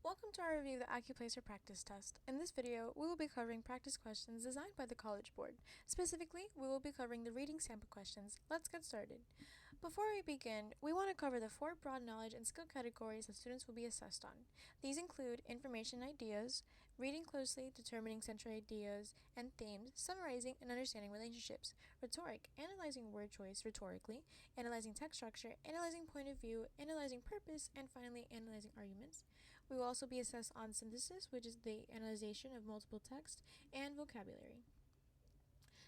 Welcome to our review of the ACCUPLACER practice test. In this video, we will be covering practice questions designed by the College Board. Specifically, we will be covering the reading sample questions. Let's get started. Before we begin, we want to cover the 4 broad knowledge and skill categories that students will be assessed on. These include information and ideas, reading closely, determining central ideas and themes, summarizing and understanding relationships, rhetoric, analyzing word choice rhetorically, analyzing text structure, analyzing point of view, analyzing purpose, and finally, analyzing arguments. We will also be assessed on synthesis, which is the analyzation of multiple text, and vocabulary.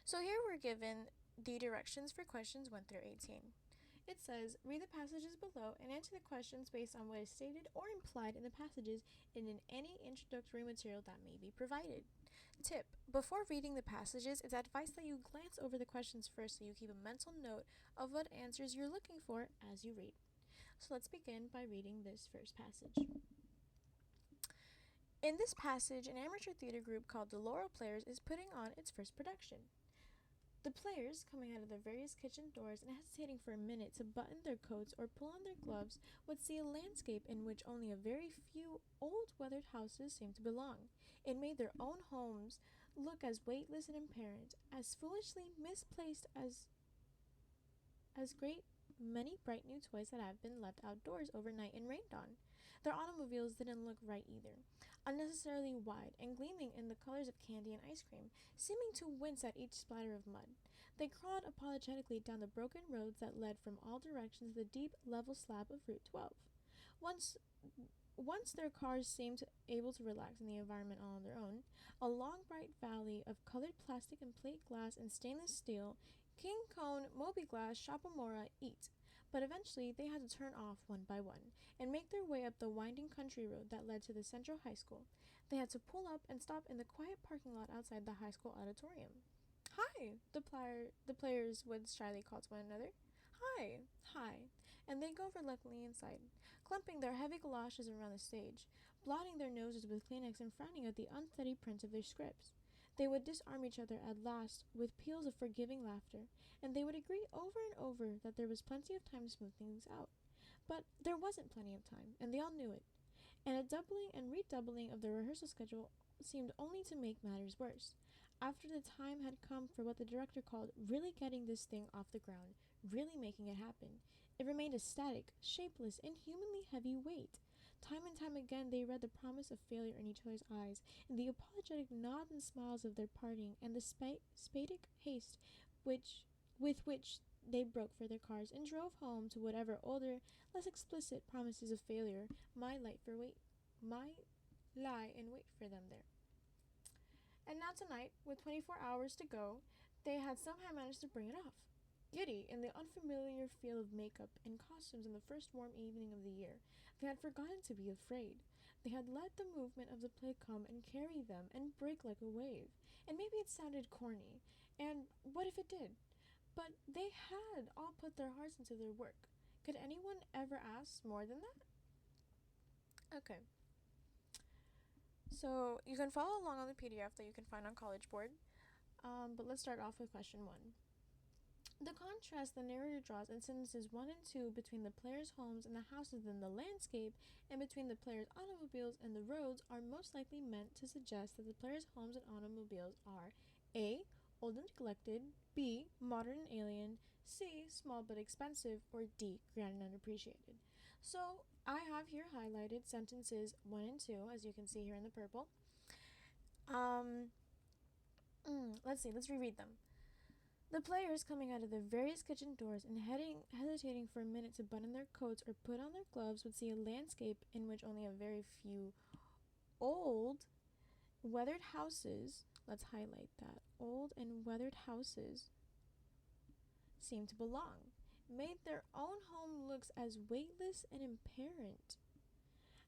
So here we're given the directions for questions 1 through 18. It says, read the passages below and answer the questions based on what is stated or implied in the passages and in any introductory material that may be provided. Tip: before reading the passages, it's advised that you glance over the questions first so you keep a mental note of what answers you're looking for as you read. So let's begin by reading this first passage. In this passage, an amateur theater group called the Laurel Players is putting on its first production. The players, coming out of their various kitchen doors and hesitating for a minute to button their coats or pull on their gloves, would see a landscape in which only a very few old weathered houses seemed to belong. It made their own homes look as weightless and apparent, as foolishly misplaced as great many bright new toys that have been left outdoors overnight and rained on. Their automobiles didn't look right either, unnecessarily wide and gleaming in the colors of candy and ice cream, seeming to wince at each splatter of mud. They crawled apologetically down the broken roads that led from all directions to the deep, level slab of Route 12. Once their cars seemed able to relax in the environment all on their own, a long bright valley of colored plastic and plate glass and stainless steel, King Cone, Moby-Glass, Shopamora, eat. But eventually they had to turn off one by one and make their way up the winding country road that led to the Central High School. They had to pull up and stop in the quiet parking lot outside the high school auditorium. "Hi," the players would shyly call to one another. "Hi, hi," and they'd go reluctantly inside, clumping their heavy galoshes around the stage, blotting their noses with Kleenex and frowning at the unsteady print of their scripts. They would disarm each other at last with peals of forgiving laughter, and they would agree over and over that there was plenty of time to smooth things out. But there wasn't plenty of time, and they all knew it, and a doubling and redoubling of the rehearsal schedule seemed only to make matters worse. After the time had come for what the director called really getting this thing off the ground, really making it happen, it remained a static, shapeless, inhumanly heavy weight. Time and time again they read the promise of failure in each other's eyes, in the apologetic nods and smiles of their parting, and the spadic haste with which they broke for their cars and drove home to whatever older, less explicit promises of failure might lie in wait for them there. And now tonight, with 24 hours to go, they had somehow managed to bring it off. Giddy in the unfamiliar feel of makeup and costumes in the first warm evening of the year, they had forgotten to be afraid. They had let the movement of the play come and carry them and break like a wave. And maybe it sounded corny, and what if it did? But they had all put their hearts into their work. Could anyone ever ask more than that? Okay. So you can follow along on the PDF that you can find on College Board, but let's start off with question 1. The contrast the narrator draws in sentences 1 and 2 between the players' homes and the houses in the landscape, and between the players' automobiles and the roads, are most likely meant to suggest that the players' homes and automobiles are A. old and neglected, B. modern and alien, C. small but expensive, or D. grand and unappreciated. So I have here highlighted sentences 1 and 2, as you can see here in the purple. Let's reread them. The players, coming out of their various kitchen doors and hesitating for a minute to button their coats or put on their gloves, would see a landscape in which only a very few old, weathered houses, let's highlight that, old and weathered houses, seemed to belong, made their own home looks as weightless and apparent,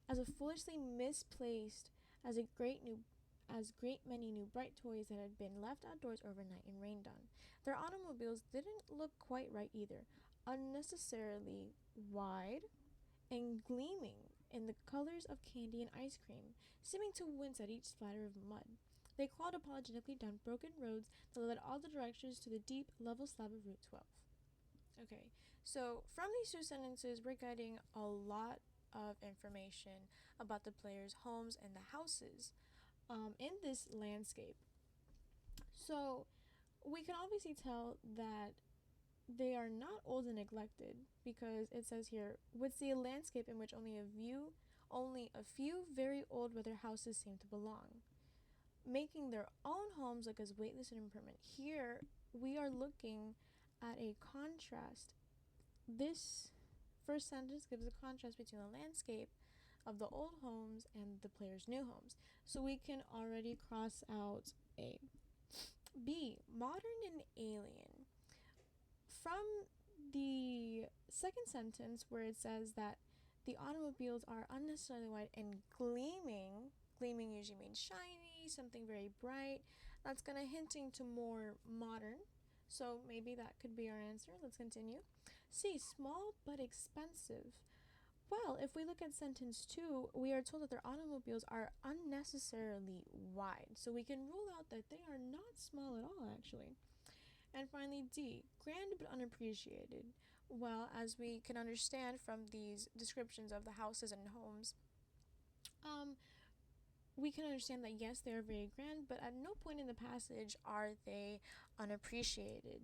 as a foolishly misplaced as great many new bright toys that had been left outdoors overnight and rained on. Their automobiles didn't look quite right either, unnecessarily wide and gleaming in the colors of candy and ice cream, seeming to wince at each splatter of mud. They crawled apologetically down broken roads that led all the directions to the deep, level slab of Route 12. Okay, so from these two sentences, we're getting a lot of information about the players' homes and the houses in this landscape. So we can obviously tell that they are not old and neglected, because it says here, would see a landscape in which only a few very old weather houses seem to belong, making their own homes look as weightless and impermanent. Here we are looking at a contrast. This first sentence gives a contrast between the landscape of the old homes and the players' new homes. So we can already cross out A. B. Modern and alien. From the second sentence, where it says that the automobiles are unnecessarily wide and gleaming, gleaming usually means shiny, something very bright, that's going to hinting to more modern. So maybe that could be our answer. Let's continue. C. Small but expensive. Well, if we look at sentence 2, we are told that their automobiles are unnecessarily wide. So we can rule out that they are not small at all, actually. And finally, D. Grand but unappreciated. Well, as we can understand from these descriptions of the houses and homes, we can understand that yes, they are very grand, but at no point in the passage are they unappreciated.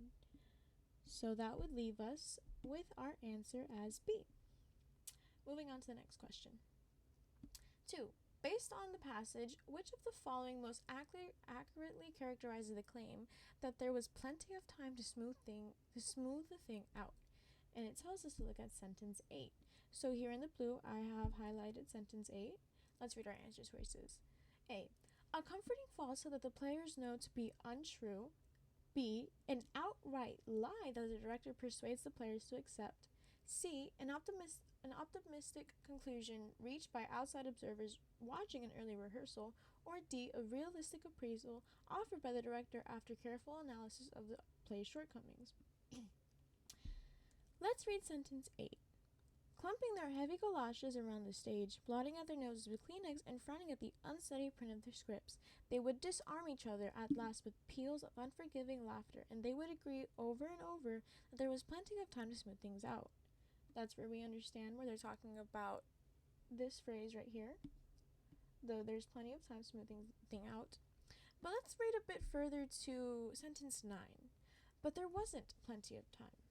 So that would leave us with our answer as B. Moving on to the next question. 2. Based on the passage, which of the following most accurately characterizes the claim that there was plenty of time to smooth the thing out? And it tells us to look at sentence 8. So here in the blue, I have highlighted sentence 8. Let's read our answer choices. A. A comforting falsehood that the players know to be untrue. B. An outright lie that the director persuades the players to accept. C. An optimistic conclusion reached by outside observers watching an early rehearsal. Or D. A realistic appraisal offered by the director after careful analysis of the play's shortcomings. Let's read sentence 8. Clumping their heavy galoshes around the stage, blotting out their noses with Kleenex, and frowning at the unsteady print of their scripts, they would disarm each other at last with peals of unforgiving laughter, and they would agree over and over that there was plenty of time to smooth things out. That's where we understand where they're talking about this phrase right here, though there's plenty of time smoothing thing out. But let's read a bit further to sentence 9. But there wasn't plenty of time,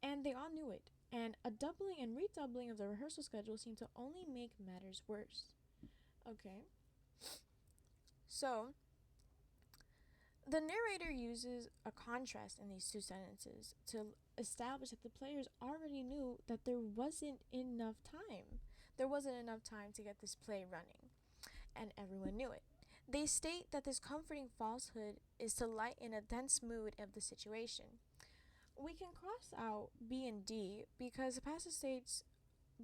and they all knew it, and a doubling and redoubling of the rehearsal schedule seemed to only make matters worse. Okay. So, the narrator uses a contrast in these two sentences to establish that the players already knew that there wasn't enough time. There wasn't enough time to get this play running, and everyone knew it. They state that this comforting falsehood is to lighten a dense mood of the situation. We can cross out B and D because the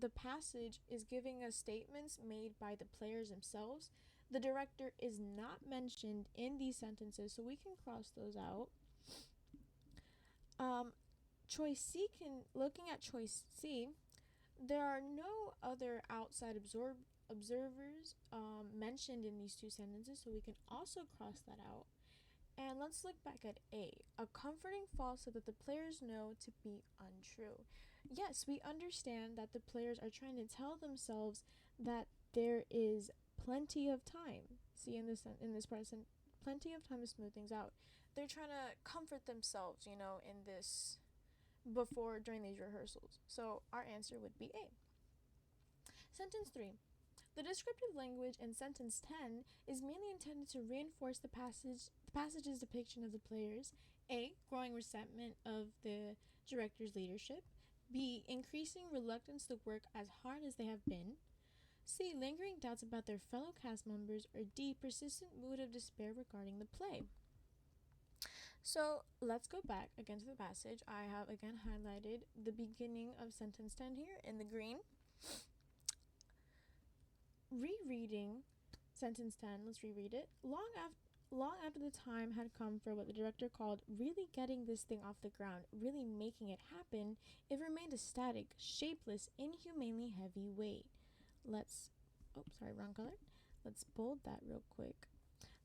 passage is giving us statements made by the players themselves. The director is not mentioned in these sentences, so we can cross those out. Looking at choice C, there are no other outside observers mentioned in these two sentences, so we can also cross that out. And let's look back at A. A comforting falsehood that the players know to be untrue. Yes, we understand that the players are trying to tell themselves that there is plenty of time. See, in this part, plenty of time to smooth things out. They're trying to comfort themselves, in this during these rehearsals. So our answer would be A. Sentence 3. The descriptive language in sentence 10 is mainly intended to reinforce the passage's depiction of the players. A. Growing resentment of the director's leadership. B. Increasing reluctance to work as hard as they have been. C. Lingering doubts about their fellow cast members. Or D. Persistent mood of despair regarding the play. So let's go back again to the passage. I have again highlighted the beginning of sentence 10 here in the green. Rereading sentence 10, let's reread it. Long after the time had come for what the director called really getting this thing off the ground, really making it happen, it remained a static, shapeless, inhumanely heavy weight. Wrong color. Let's bold that real quick.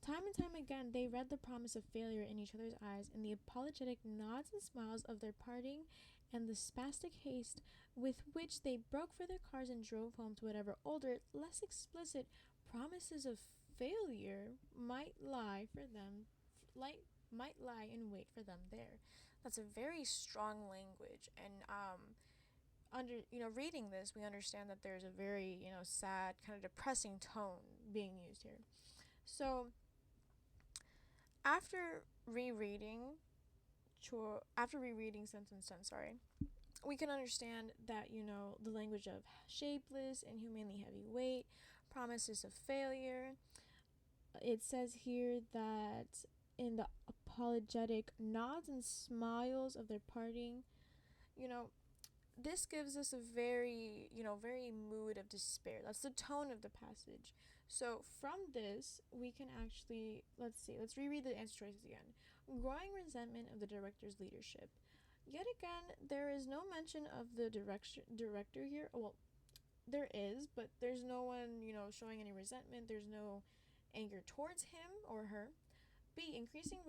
Time and time again, they read the promise of failure in each other's eyes and the apologetic nods and smiles of their parting and the spastic haste with which they broke for their cars and drove home to whatever older, less explicit promises of failure might lie in wait for them there. That's a very strong language, and under reading this, we understand that there's a very sad, kind of depressing tone being used here. So after rereading sentence 10, we can understand that the language of shapeless, inhumanly heavy weight, promises of failure. It says here that in the apologetic nods and smiles of their parting, you know, this gives us a very mood of despair. That's the tone of the passage. So from this, we can actually, let's reread the answer choices again. Growing resentment of the director's leadership. Yet again, there is no mention of the director here. Well, there is, but there's no one, showing any resentment. There's no anger towards him or her. B. Increasing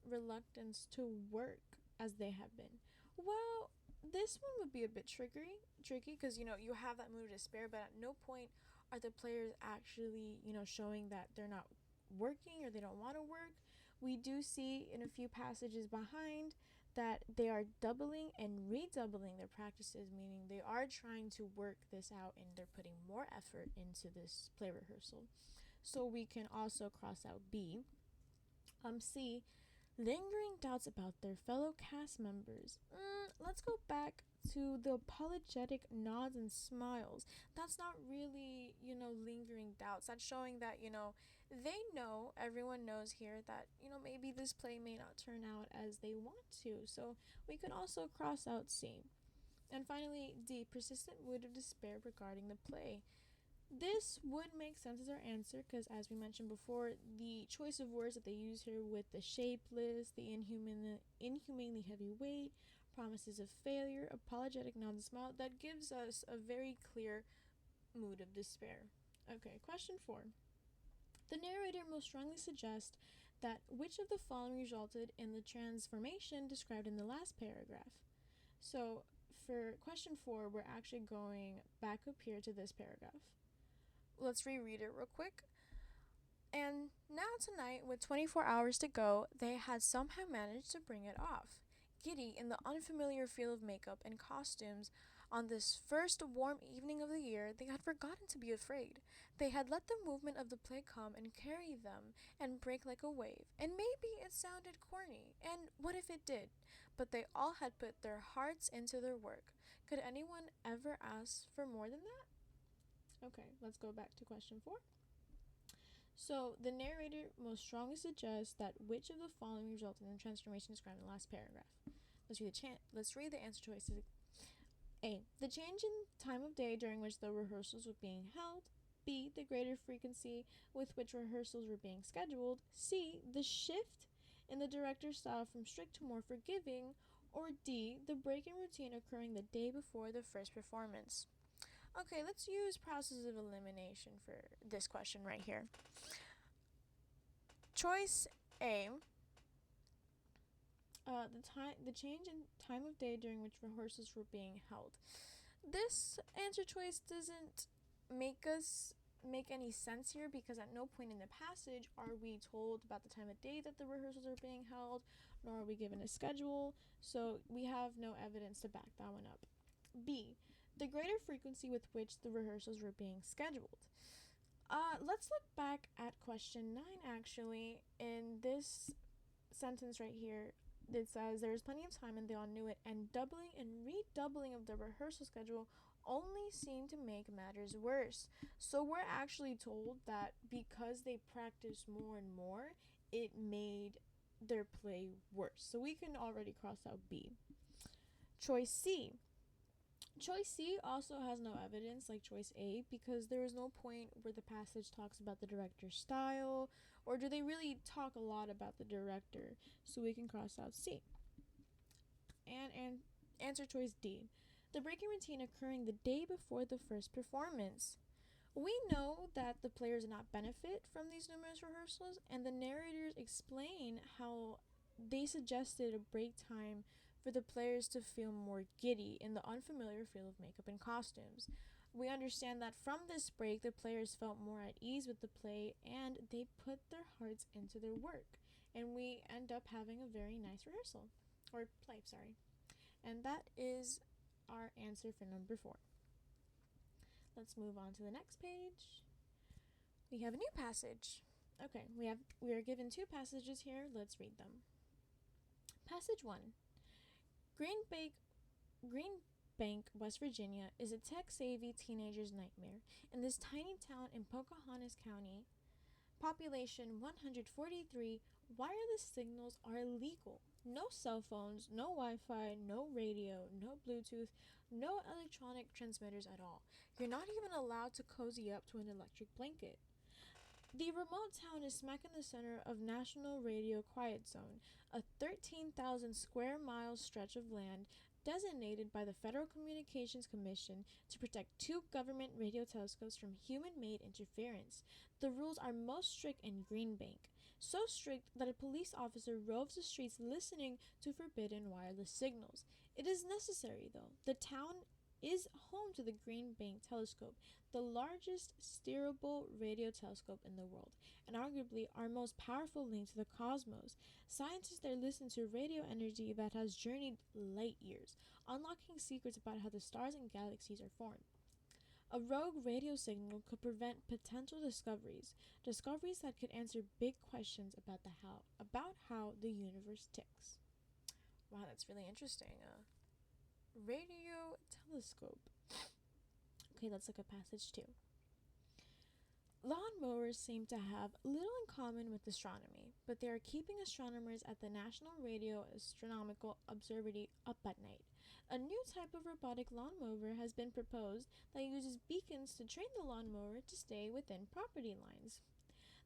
reluctance to work as they have been. Well, this one would be a bit tricky because you have that mood of despair, but at no point are the players actually showing that they're not working or they don't want to work. We do see in a few passages behind that they are doubling and redoubling their practices, meaning they are trying to work this out and they're putting more effort into this play rehearsal. So we can also cross out B. C. Lingering doubts about their fellow cast members. Let's go back to the apologetic nods and smiles. That's not really, lingering doubts. That's showing that, everyone knows here that, maybe this play may not turn out as they want to. So we could also cross out C. And finally, D. Persistent mood of despair regarding the play. This would make sense as our answer because, as we mentioned before, the choice of words that they use here with the shapeless, the inhumanely heavy weight, promises of failure, apologetic nod and smile, that gives us a very clear mood of despair. Okay, question 4. The narrator most strongly suggests that which of the following resulted in the transformation described in the last paragraph. So for question 4, we're actually going back up here to this paragraph. Let's reread it real quick. And now tonight, with 24 hours to go, they had somehow managed to bring it off. Giddy in the unfamiliar feel of makeup and costumes, on this first warm evening of the year, they had forgotten to be afraid. They had let the movement of the play come and carry them and break like a wave. And maybe it sounded corny, and what if it did? But they all had put their hearts into their work. Could anyone ever ask for more than that? Okay, let's go back to question 4. So, the narrator most strongly suggests that which of the following resulted in the transformation described in the last paragraph. Let's read the answer choices. A. The change in time of day during which the rehearsals were being held. B. The greater frequency with which rehearsals were being scheduled. C. The shift in the director's style from strict to more forgiving. Or D. The break in routine occurring the day before the first performance. Okay, let's use process of elimination for this question right here. Choice A. The change in time of day during which rehearsals were being held. This answer choice doesn't make any sense here because at no point in the passage are we told about the time of day that the rehearsals are being held, nor are we given a schedule, so we have no evidence to back that one up. B. The greater frequency with which the rehearsals were being scheduled. Let's look back at question 9 actually. In this sentence right here, it says there was plenty of time and they all knew it, and doubling and redoubling of the rehearsal schedule only seemed to make matters worse. So we're actually told that because they practiced more and more, it made their play worse. So we can already cross out B. Choice C. Choice C also has no evidence like choice A because there is no point where the passage talks about the director's style, or do they really talk a lot about the director, so we can cross out C. And answer choice D. The breaking routine occurring the day before the first performance. We know that the players did not benefit from these numerous rehearsals, and the narrators explain how they suggested a break time for the players to feel more giddy in the unfamiliar feel of makeup and costumes. We understand that from this break, the players felt more at ease with the play and they put their hearts into their work. And we end up having a very nice rehearsal, or play, sorry. And that is our answer for number 4. Let's move on to the next page. We have a new passage. Okay, we are given 2 passages here. Let's read them. Passage 1. Green Bank, West Virginia is a tech-savvy teenager's nightmare. In this tiny town in Pocahontas County, population 143, wireless signals are illegal. No cell phones, no Wi-Fi, no radio, no Bluetooth, no electronic transmitters at all. You're not even allowed to cozy up to an electric blanket. The remote town is smack in the center of National Radio Quiet Zone, a 13,000 square mile stretch of land designated by the Federal Communications Commission to protect 2 government radio telescopes from human-made interference. The rules are most strict in Green Bank, so strict that a police officer roves the streets listening to forbidden wireless signals. It is necessary, though. The town is home to the Green Bank Telescope, the largest steerable radio telescope in the world, and arguably our most powerful link to the cosmos. Scientists there listen to radio energy that has journeyed light years, unlocking secrets about how the stars and galaxies are formed. A rogue radio signal could prevent potential discoveries that could answer big questions about how the universe ticks. Wow, that's really interesting. Radio telescope. Okay, let's look at passage 2. Lawnmowers seem to have little in common with astronomy, but they are keeping astronomers at the National Radio Astronomical Observatory up at night. A new type of robotic lawnmower has been proposed that uses beacons to train the lawnmower to stay within property lines.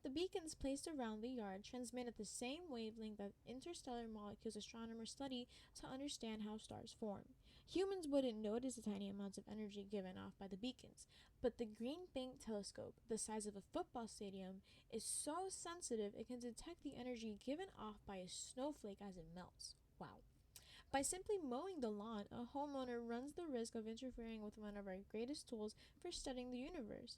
The beacons placed around the yard transmit at the same wavelength that interstellar molecules astronomers study to understand how stars form. Humans wouldn't notice the tiny amounts of energy given off by the beacons, but the Green Bank telescope, the size of a football stadium, is so sensitive it can detect the energy given off by a snowflake as it melts. Wow. By simply mowing the lawn, a homeowner runs the risk of interfering with one of our greatest tools for studying the universe.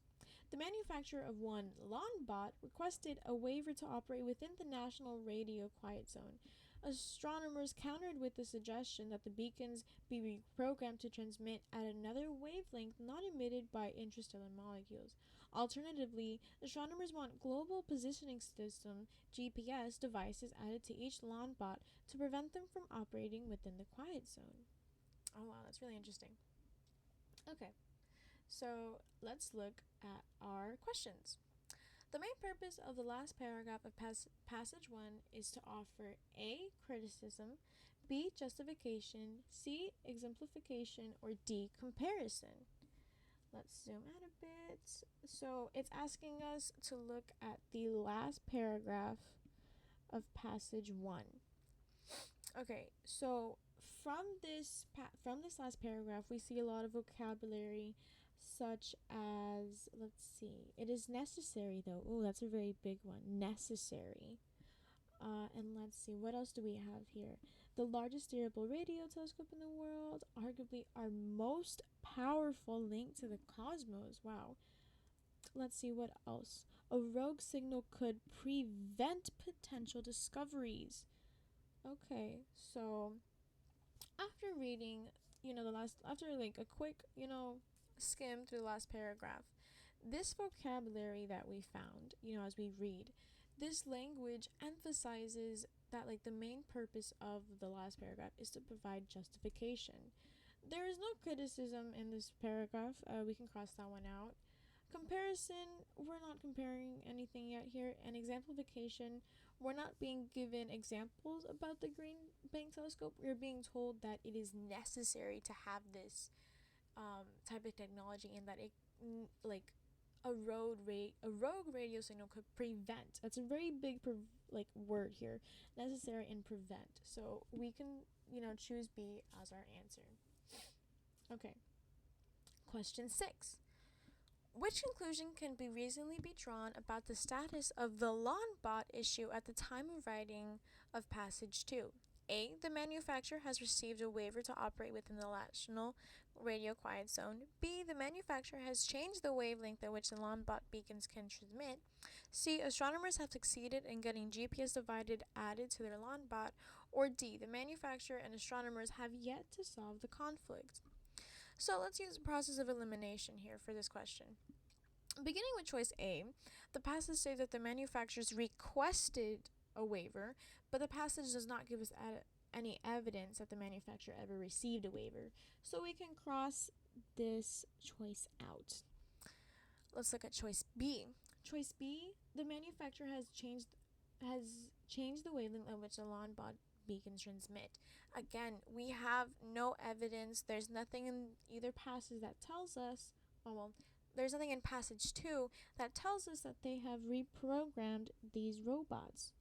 The manufacturer of one lawn bot requested a waiver to operate within the National Radio Quiet Zone. Astronomers countered with the suggestion that the beacons be reprogrammed to transmit at another wavelength not emitted by interstellar molecules. Alternatively, astronomers want global positioning system (GPS) devices added to each lawn bot to prevent them from operating within the quiet zone. Oh wow, that's really interesting. Okay, so let's look at our questions. The main purpose of the last paragraph of passage 1 is to offer A. Criticism, B. Justification, C. Exemplification, or D. Comparison. Let's zoom out a bit. So it's asking us to look at the last paragraph of passage 1. Okay, so from this last paragraph, we see a lot of vocabulary such as, let's see, it is necessary though. Oh, that's a very big one. Necessary. And let's see, what else do we have here? The largest steerable radio telescope in the world, arguably our most powerful link to the cosmos. Wow. Let's see, what else? A rogue signal could prevent potential discoveries. Okay, so after reading, after like a quick, skim through the last paragraph, this vocabulary that we found, as we read, this language emphasizes that like the main purpose of the last paragraph is to provide justification. There is no criticism in this paragraph. We can cross that one out. Comparison, we're not comparing anything yet here. And exemplification, we're not being given examples about the Green Bank telescope. We're being told that it is necessary to have this type of technology, and that it a rogue radio signal could prevent. That's a very big word here. Necessary and prevent. So we can choose B as our answer. Okay. Question 6. Which conclusion can be reasonably be drawn about the status of the lawn bot issue at the time of writing of passage 2? A. The manufacturer has received a waiver to operate within the national radio quiet zone. B. The manufacturer has changed the wavelength at which the Lombot beacons can transmit. C. Astronomers have succeeded in getting GPS divided added to their Lombot. Or D. The manufacturer and astronomers have yet to solve the conflict. So let's use the process of elimination here for this question. Beginning with choice A, the passage states that the manufacturers requested a waiver, but the passage does not give us any evidence that the manufacturer ever received a waiver. So we can cross this choice out. Let's look at choice B. Choice B, the manufacturer has changed the wavelength at which the Lombot beacons transmit. Again, we have no evidence. There's nothing in either passage that tells us, there's nothing in passage 2 that tells us that they have reprogrammed these robots.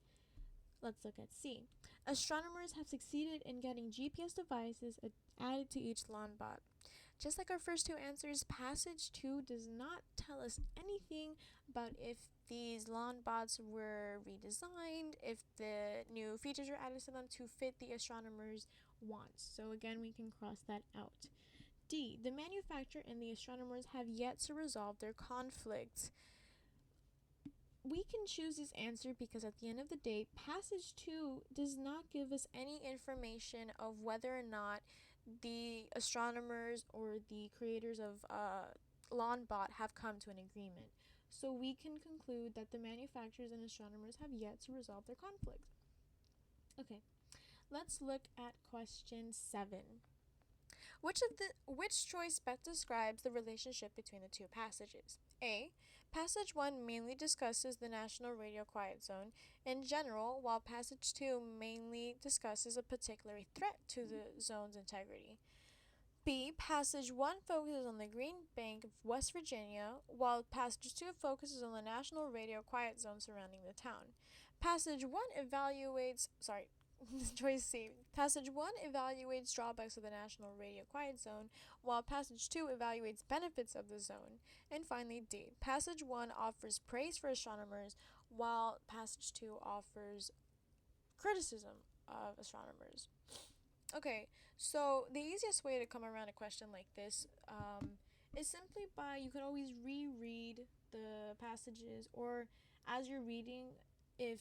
Let's look at C. Astronomers have succeeded in getting GPS devices added to each Lombot. Just like our first two answers, passage 2 does not tell us anything about if these Lombots were redesigned, if the new features were added to them to fit the astronomers' wants. So again, we can cross that out. D. The manufacturer and the astronomers have yet to resolve their conflict. We can choose this answer because at the end of the day, passage 2 does not give us any information of whether or not the astronomers or the creators of Lombot have come to an agreement. So we can conclude that the manufacturers and astronomers have yet to resolve their conflict. Okay, let's look at question 7. Which choice best describes the relationship between the two passages? A. Passage 1 mainly discusses the National Radio Quiet Zone in general, while Passage 2 mainly discusses a particular threat to the zone's integrity. B. Passage 1 focuses on the Green Bank of West Virginia, while Passage 2 focuses on the National Radio Quiet Zone surrounding the town. Passage 1 evaluates, choice C. Passage 1 evaluates drawbacks of the National Radio Quiet Zone, while Passage 2 evaluates benefits of the zone. And finally, D. Passage 1 offers praise for astronomers, while Passage 2 offers criticism of astronomers. Okay, so the easiest way to come around a question like this is simply by, you could always reread the passages, or as you're reading, if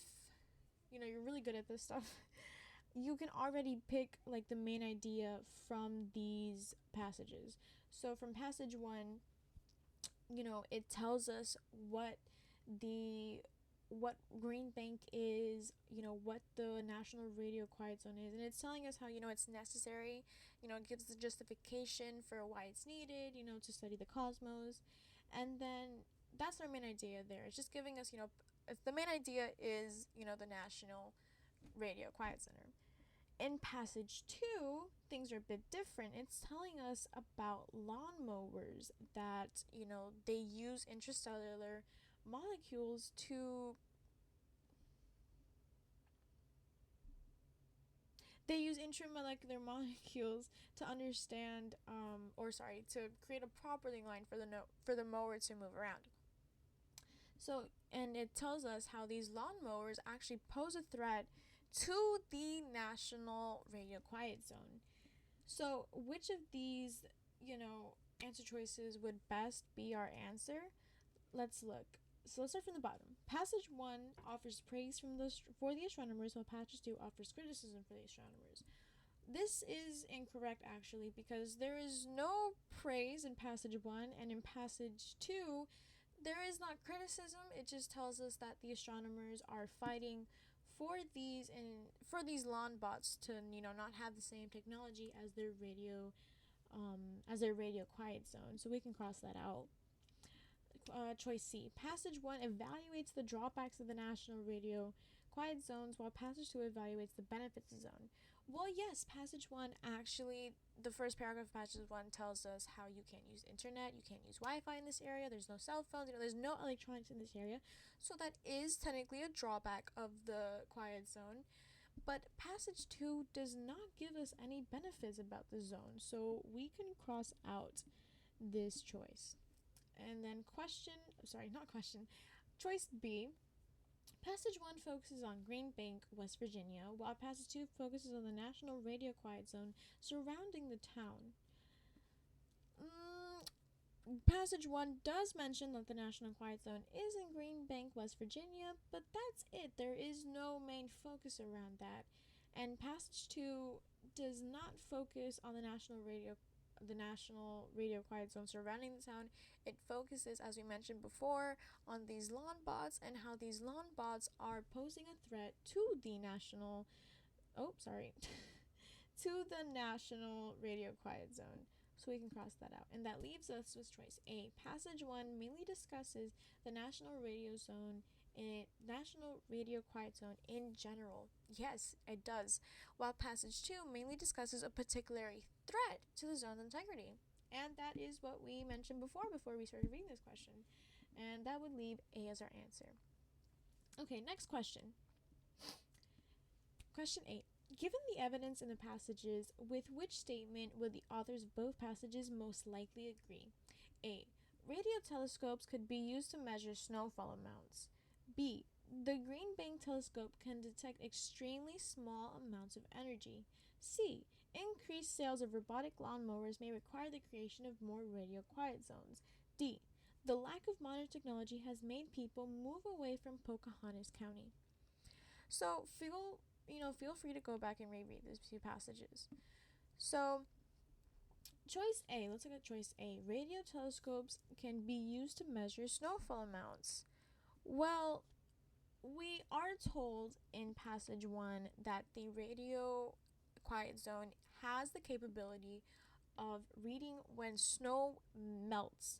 you're really good at this stuff, you can already pick like the main idea from these passages. So from passage 1, it tells us what Green Bank is, what the National Radio Quiet Zone is, and it's telling us how it's necessary. It gives the justification for why it's needed, to study the cosmos. And then that's our main idea there. It's just giving us, if the main idea is, the National Radio Quiet Center. In passage 2, things are a bit different. It's telling us about lawnmowers that, they use intracellular molecules to intramolecular molecules to understand to create a property line for the mower to move around. So, and it tells us how these lawnmowers actually pose a threat to the National Radio Quiet Zone. So which of these, answer choices would best be our answer? Let's look. So let's start from the bottom. Passage 1 offers praise for the astronomers, while Passage 2 offers criticism for the astronomers. This is incorrect, actually, because there is no praise in Passage 1, and in Passage 2, there is not criticism. It just tells us that the astronomers are fighting for these Lombots to not have the same technology as their radio quiet zone. So we can cross that out. Choice C. Passage 1 evaluates the drawbacks of the National Radio Quiet Zones, while Passage 2 evaluates the benefits of the zone. Well, yes, Passage 1 actually, the first paragraph of Passage 1 tells us how you can't use internet, you can't use Wi-Fi in this area, there's no cell phones, there's no electronics in this area. So that is technically a drawback of the quiet zone. But Passage 2 does not give us any benefits about the zone, so we can cross out this choice. And then choice B. Passage 1 focuses on Green Bank, West Virginia, while Passage 2 focuses on the National Radio Quiet Zone surrounding the town. Passage 1 does mention that the National Quiet Zone is in Green Bank, West Virginia, but that's it. There is no main focus around that. And Passage 2 does not focus on the National Radio Quiet Zone surrounding the town. It focuses, as we mentioned before, on these lawn bots and how these lawn bots are posing a threat to the National to the National Radio Quiet Zone. So we can cross that out. And that leaves us with choice A. Passage 1 mainly discusses the National Radio Quiet Zone in general. Yes, it does. While Passage 2 mainly discusses a particular threat to the zone's integrity. And that is what we mentioned before we started reading this question. And that would leave A as our answer. Okay, next question. Question 8. Given the evidence in the passages, with which statement would the authors of both passages most likely agree? A. Radio telescopes could be used to measure snowfall amounts. B. The Green Bank telescope can detect extremely small amounts of energy. C. Increased sales of robotic lawnmowers may require the creation of more radio quiet zones. D. The lack of modern technology has made people move away from Pocahontas County. So feel free to go back and reread these two passages. So, choice A, let's look at choice A. Radio telescopes can be used to measure snowfall amounts. Well, we are told in passage 1 that the radio quiet zone has the capability of reading when snow melts,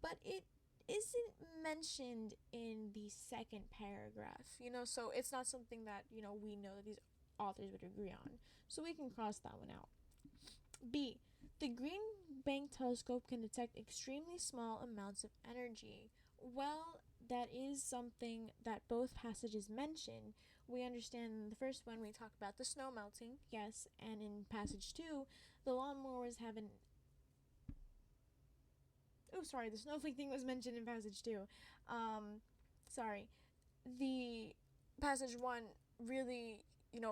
but it isn't mentioned in the second paragraph, so it's not something that, we know that these authors would agree on. So we can cross that one out. B. The Green Bank telescope can detect extremely small amounts of energy. Well, that is something that both passages mention. We understand in the first one we talk about the snow melting, yes, and in passage 2, the lawnmowers have an the snowflake thing was mentioned in passage 2. The passage 1 really,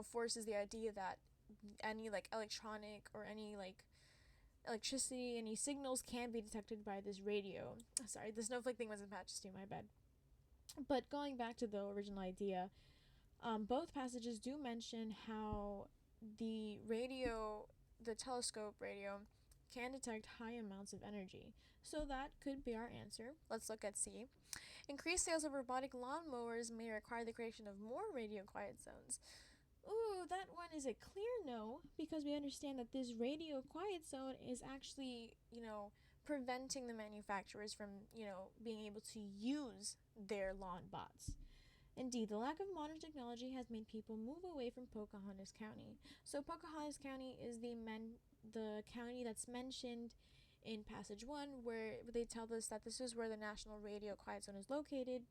forces the idea that any, electronic or any, electricity, any signals can be detected by this radio. The snowflake thing was in passage 2, my bad. But going back to the original idea, both passages do mention how the telescope radio, can detect high amounts of energy. So that could be our answer. Let's look at C. Increased sales of robotic lawnmowers may require the creation of more radio quiet zones. Ooh, that one is a clear no, because we understand that this radio quiet zone is actually, preventing the manufacturers from, being able to use their lawn bots. Indeed, the lack of modern technology has made people move away from Pocahontas County. So Pocahontas County is the county that's mentioned in passage 1, where they tell us that this is where the National Radio Quiet Zone is located.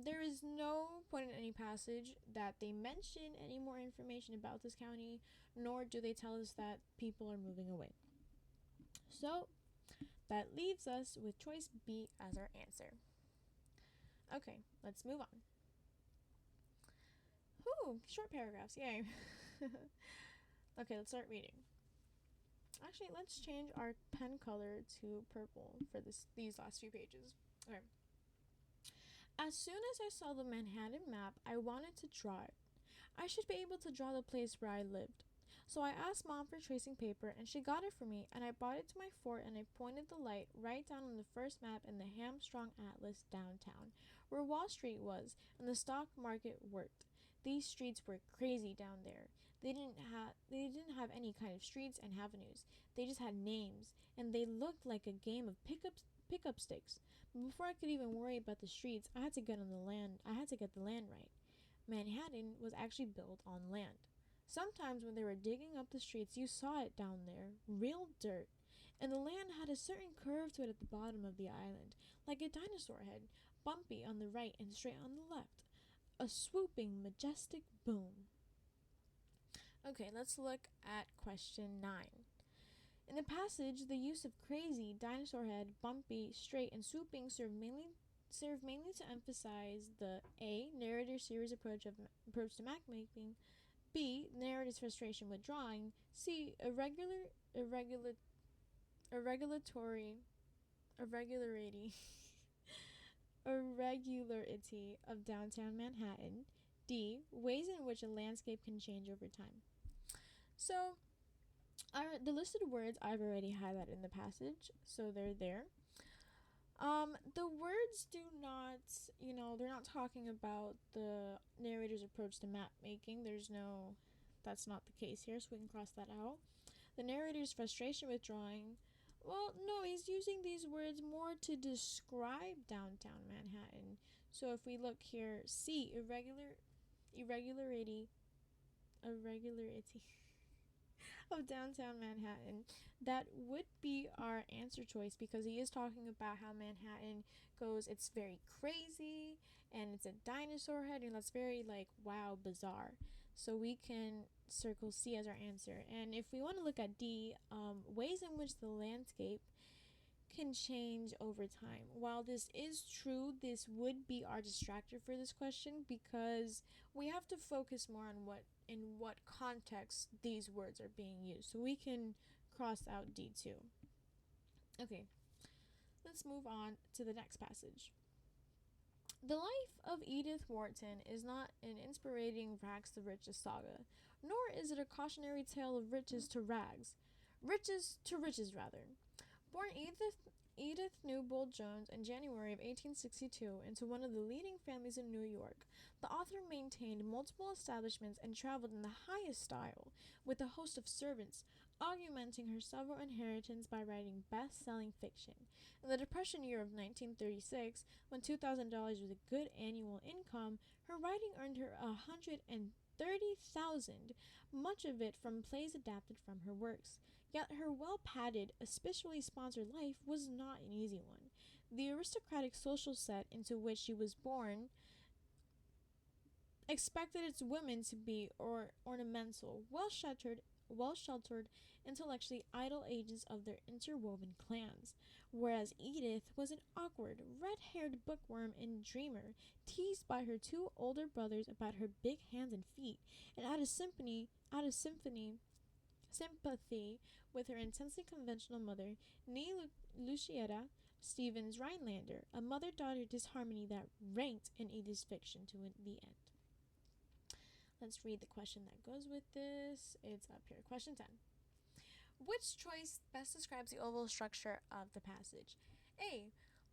There is no point in any passage that they mention any more information about this county, nor do they tell us that people are moving away. So that leaves us with choice B as our answer. Okay, let's move on. Ooh, short paragraphs, yay. Okay, let's start reading. Actually, let's change our pen color to purple for these last few pages. Okay. As soon as I saw the Manhattan map, I wanted to draw it. I should be able to draw the place where I lived. So I asked Mom for tracing paper, and she got it for me, and I brought it to my fort, and I pointed the light right down on the first map in the Hamstrung Atlas downtown, where Wall Street was, and the stock market worked. These streets were crazy down there. They didn't have any kind of streets and avenues. They just had names, and they looked like a game of pickup sticks. But before I could even worry about the streets, I had to get the land right. Manhattan was actually built on land. Sometimes when they were digging up the streets, you saw it down there, real dirt. And the land had a certain curve to it at the bottom of the island, like a dinosaur head, bumpy on the right and straight on the left. A swooping, majestic boom. Okay, let's look at question 9. In the passage, the use of crazy, dinosaur head, bumpy, straight, and swooping serve mainly serve mainly to emphasize the A. narrator series approach to map making, B. narrator's frustration with drawing, C. Irregular irregulatory irregularity irregularity of downtown Manhattan, D. ways in which a landscape can change over time. So, the listed words I've already highlighted in the passage, so they're there. The words do not, they're not talking about the narrator's approach to map making. That's not the case here, so we can cross that out. The narrator's frustration with drawing, well, no, he's using these words more to describe downtown Manhattan. So if we look here, C, irregularity of downtown Manhattan, that would be our answer choice because he is talking about how Manhattan goes, it's very crazy and it's a dinosaur head, and that's very like wow, bizarre. So we can circle C as our answer. And if we want to look at D, ways in which the landscape can change over time. While this is true, this would be our distractor for this question because we have to focus more on what context these words are being used. So we can cross out D2. Okay, let's move on to the next passage. The life of Edith Wharton is not an inspirating rags to riches saga, nor is it a cautionary tale of riches to rags. Riches to riches, rather. Born Edith Newbold Jones in January of 1862 into one of the leading families in New York, the author maintained multiple establishments and traveled in the highest style, with a host of servants, augmenting her several inheritance by writing best-selling fiction. In the Depression year of 1936, when $2,000 was a good annual income, her writing earned her $130,000, much of it from plays adapted from her works. Yet her well-padded, especially sponsored life was not an easy one. The aristocratic social set into which she was born expected its women to be ornamental, well-sheltered, intellectually idle agents of their interwoven clans, whereas Edith was an awkward, red-haired bookworm and dreamer, teased by her two older brothers about her big hands and feet, and out of sympathy with her intensely conventional mother, nee Lucietta Stevens Rhinelander, a mother-daughter disharmony that ranked in Edith's fiction to the end. Let's read the question that goes with this. It's up here. Question 10. Which choice best describes the overall structure of the passage? A.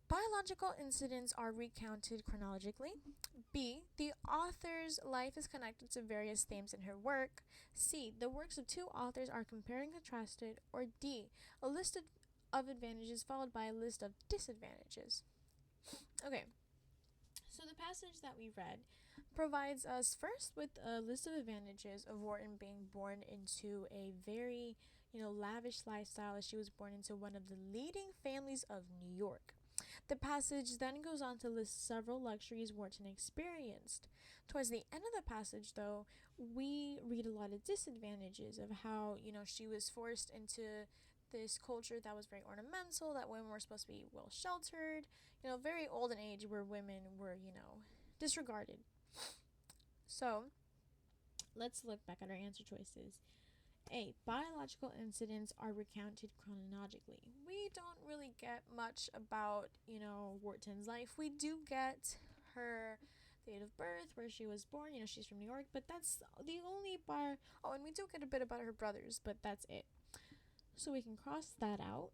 Biological incidents are recounted chronologically. B. The author's life is connected to various themes in her work. C. The works of two authors are compared and contrasted. Or D. A list of advantages followed by a list of disadvantages. Okay, so the passage that we read provides us first with a list of advantages of Wharton being born into a very, lavish lifestyle, as she was born into one of the leading families of New York. The passage then goes on to list several luxuries Wharton experienced. Towards the end of the passage, though, we read a lot of disadvantages of how, she was forced into this culture that was very ornamental, that women were supposed to be well sheltered, very old in age, where women were, disregarded. So, let's look back at our answer choices. A. Biological incidents are recounted chronologically. We don't really get much about, Wharton's life. We do get her date of birth, where she was born. She's from New York, but that's the only bar. Oh, and we do get a bit about her brothers, but that's it. So we can cross that out.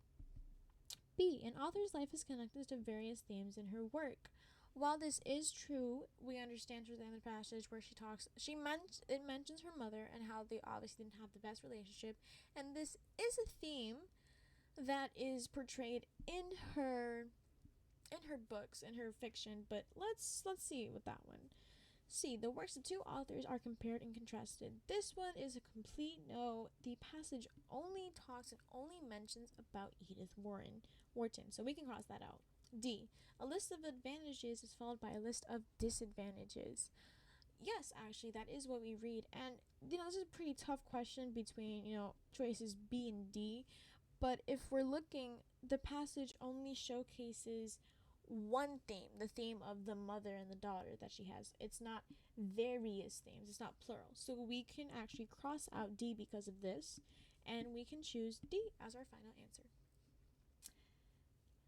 B. An author's life is connected to various themes in her work. While this is true, we understand through the end of the passage where it mentions her mother and how they obviously didn't have the best relationship, and this is a theme that is portrayed in her books, in her fiction. But let's see with that one. C. The works of two authors are compared and contrasted. This one is a complete no. The passage only talks and only mentions about Edith Wharton, so we can cross that out. D. A list of advantages is followed by a list of disadvantages. Yes, actually, that is what we read. And, this is a pretty tough question between, choices B and D. But if we're looking, the passage only showcases one theme, the theme of the mother and the daughter that she has. It's not various themes, it's not plural. So we can actually cross out D because of this, and we can choose D as our final answer.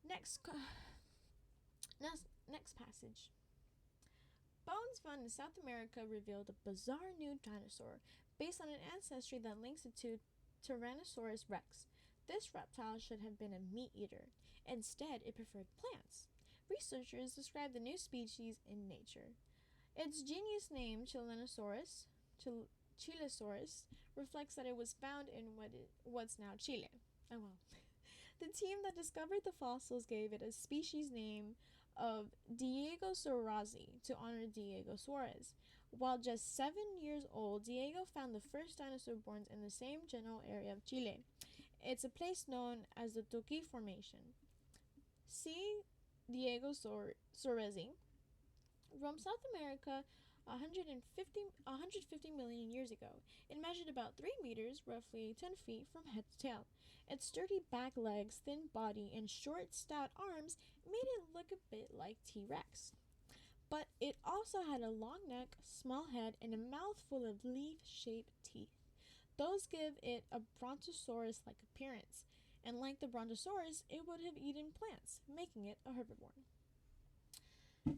Next passage. Bones found in South America revealed a bizarre new dinosaur based on an ancestry that links it to Tyrannosaurus rex. This reptile should have been a meat eater. Instead, it preferred plants. Researchers describe the new species in Nature. Its genus name, Chilesaurus, reflects that it was found in what's now Chile. Oh well. The team that discovered the fossils gave it a species name of Diego Sorazi to honor Diego Suarez. While just 7 years old, Diego found the first dinosaur bones in the same general area of Chile. It's a place known as the Toqui Formation. See Diego Sorezi roamed South America 150 million years ago. It measured about 3 meters, roughly 10 feet, from head to tail. Its sturdy back legs, thin body, and short, stout arms made it look a bit like T-Rex. But it also had a long neck, small head, and a mouth full of leaf-shaped teeth. Those give it a brontosaurus-like appearance, and like the brontosaurus, it would have eaten plants, making it a herbivore.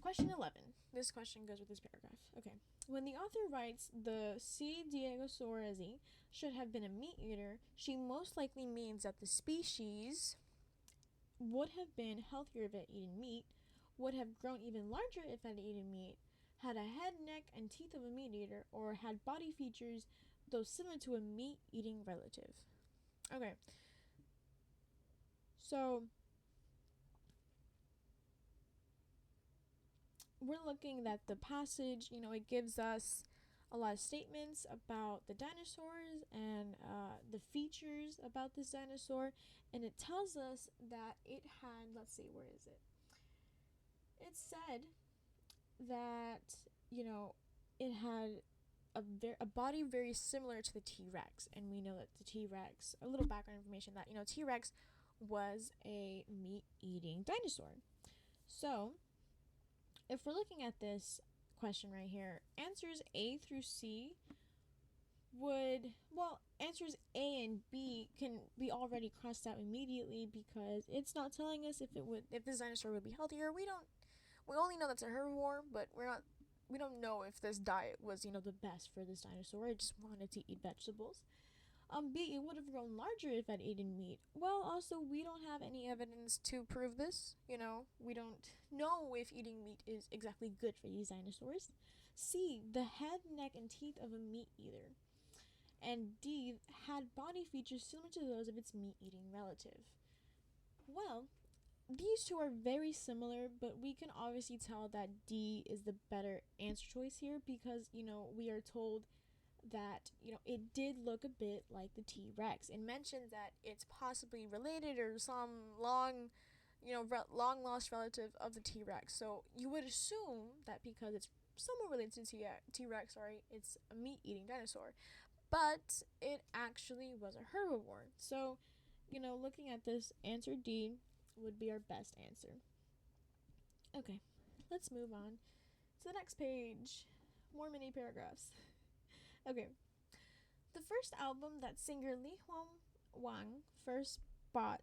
Question 11. This question goes with this paragraph. Okay. When the author writes the C. Diego Sorezi should have been a meat eater, she most likely means that the species would have been healthier if it had eaten meat, would have grown even larger if it had eaten meat, had a head, neck, and teeth of a meat eater, or had body features though similar to a meat-eating relative. Okay. So we're looking at the passage, it gives us a lot of statements about the dinosaurs and the features about this dinosaur, and it tells us that it had, let's see, where is it? It said that, it had a body very similar to the T-Rex, and we know that the T-Rex, a little background information that, T-Rex was a meat-eating dinosaur. So, if we're looking at this question right here, answers A through C answers A and B can be already crossed out immediately because it's not telling us if this dinosaur would be healthier. We only know that's a herbivore, but we don't know if this diet was, the best for this dinosaur. It just wanted to eat vegetables. B, it would have grown larger if it had eaten meat. Well, also, we don't have any evidence to prove this. We don't know if eating meat is exactly good for these dinosaurs. C, the head, neck, and teeth of a meat eater. And D, had body features similar to those of its meat-eating relative. Well, these two are very similar, but we can obviously tell that D is the better answer choice here because, we are told that, it did look a bit like the T-Rex. It mentions that it's possibly related or some long lost relative of the T-Rex. So you would assume that because it's somewhat related to T-Rex, it's a meat-eating dinosaur. But it actually was a herbivore. So, looking at this, answer D would be our best answer. Okay, let's move on to the next page. More mini paragraphs. Okay. The first album that singer Li Wang first bought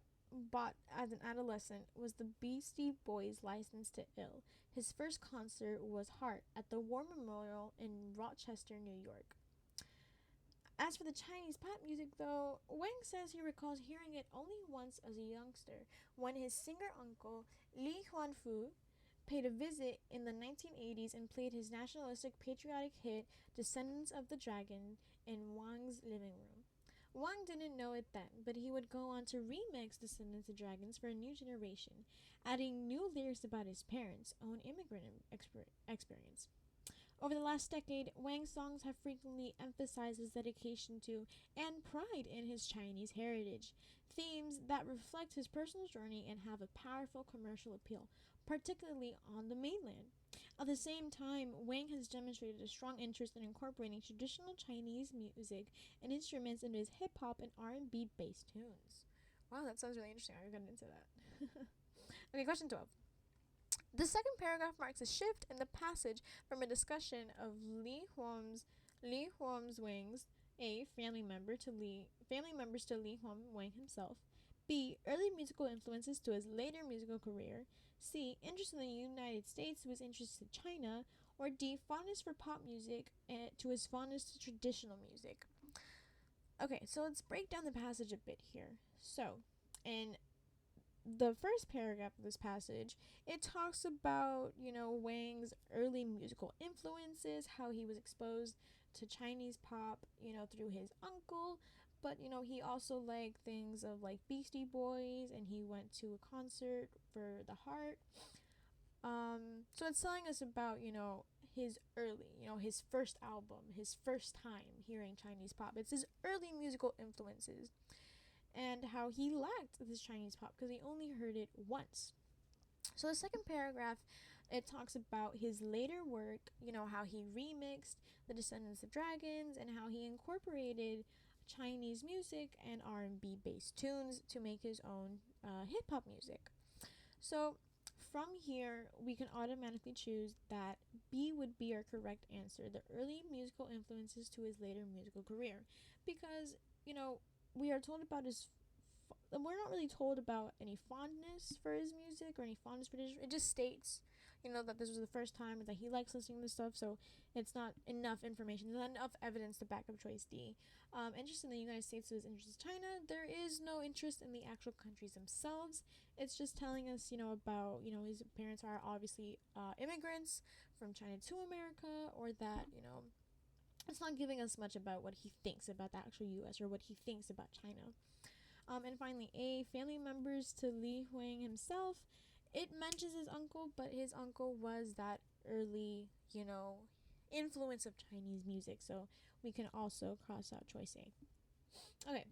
as an adolescent was the Beastie Boys' License to Ill. His first concert was Heart at the War Memorial in Rochester, New York. As for the Chinese pop music, though, Wang says he recalls hearing it only once as a youngster, when his singer uncle, Li Huanfu, paid a visit in the 1980s and played his nationalistic patriotic hit Descendants of the Dragon in Wang's living room. Wang didn't know it then, but he would go on to remix Descendants of Dragons for a new generation, adding new lyrics about his parents' own immigrant experience. Over the last decade, Wang's songs have frequently emphasized his dedication to and pride in his Chinese heritage, themes that reflect his personal journey and have a powerful commercial appeal, particularly on the mainland. At the same time, Wang has demonstrated a strong interest in incorporating traditional Chinese music and instruments into his hip-hop and R&B based tunes. Wow, that sounds really interesting. I'll get into that. Okay, question 12. The second paragraph marks a shift in the passage from a discussion of Li Huam's wings, A. Family members to Li Huam Wang himself, B. Early musical influences to his later musical career, C. Interest in the United States to his interest in China, or D. Fondness for pop music to his fondness to traditional music. Okay, so let's break down the passage a bit here. So, in the first paragraph of this passage, it talks about, Wang's early musical influences, how he was exposed to Chinese pop, through his uncle. But, he also liked things of like Beastie Boys, and he went to a concert for The Heart. So it's telling us about, his early, his first album, his first time hearing Chinese pop. It's his early musical influences and how he lacked this Chinese pop because he only heard it once. So the second paragraph, it talks about his later work, how he remixed The Descendants of Dragons and how he incorporated Chinese music and R&B based tunes to make his own hip hop music. So from here, we can automatically choose that B would be our correct answer, the early musical influences to his later musical career, because, we are told about we're not really told about any fondness for his music or any fondness for his. It just states, that this was the first time that he likes listening to this stuff. So it's not enough information. There's not enough evidence to back up choice D. Interest in the United States is interest in China. There is no interest in the actual countries themselves. It's just telling us, about, his parents are obviously immigrants from China to America, or that, it's not giving us much about what he thinks about the actual U.S. or what he thinks about China. And finally, A, family members to Li Huang himself. It mentions his uncle, but his uncle was that early, influence of Chinese music. So we can also cross out choice A. Okay.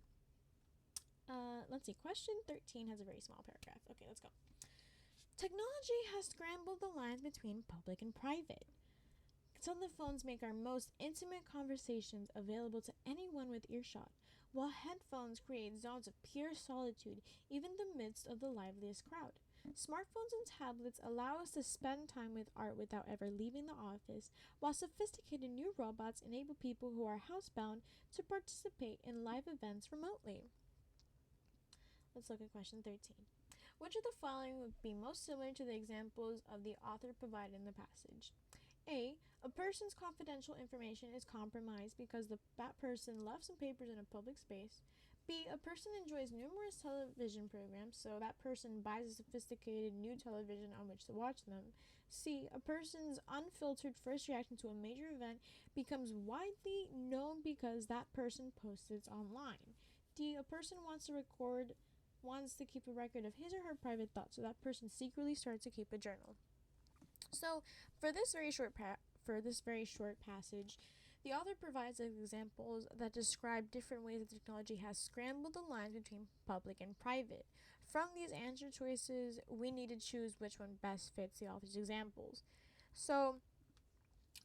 Let's see. Question 13 has a very small paragraph. Okay, let's go. Technology has scrambled the lines between public and private. Telephones make our most intimate conversations available to anyone with earshot, while headphones create zones of pure solitude even in the midst of the liveliest crowd. Smartphones and tablets allow us to spend time with art without ever leaving the office, while sophisticated new robots enable people who are housebound to participate in live events remotely. Let's look at question 13. Which of the following would be most similar to the examples of the author provided in the passage? A person's confidential information is compromised because that person left some papers in a public space. B. A person enjoys numerous television programs, so that person buys a sophisticated new television on which to watch them. C. A person's unfiltered first reaction to a major event becomes widely known because that person posted it online. D. A person wants to keep a record of his or her private thoughts, so that person secretly starts to keep a journal. So, for this very short passage, the author provides examples that describe different ways that technology has scrambled the lines between public and private. From these answer choices, we need to choose which one best fits the author's examples. So,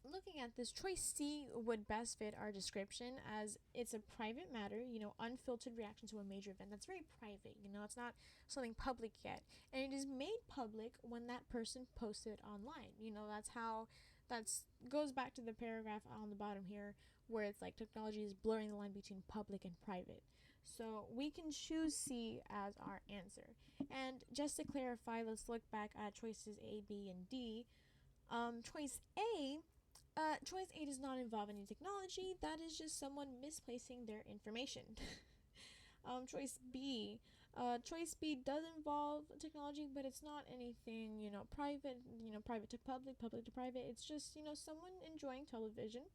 looking at this, choice C would best fit our description, as it's a private matter, unfiltered reaction to a major event. That's very private, it's not something public yet. And it is made public when that person posted online. That goes back to the paragraph on the bottom here, where it's like technology is blurring the line between public and private. So we can choose C as our answer. And just to clarify, let's look back at choices A, B, and D. Choice A does not involve any technology. That is just someone misplacing their information. Choice B. Choice B does involve technology, but it's not anything, private, private to public, public to private. It's just, someone enjoying television.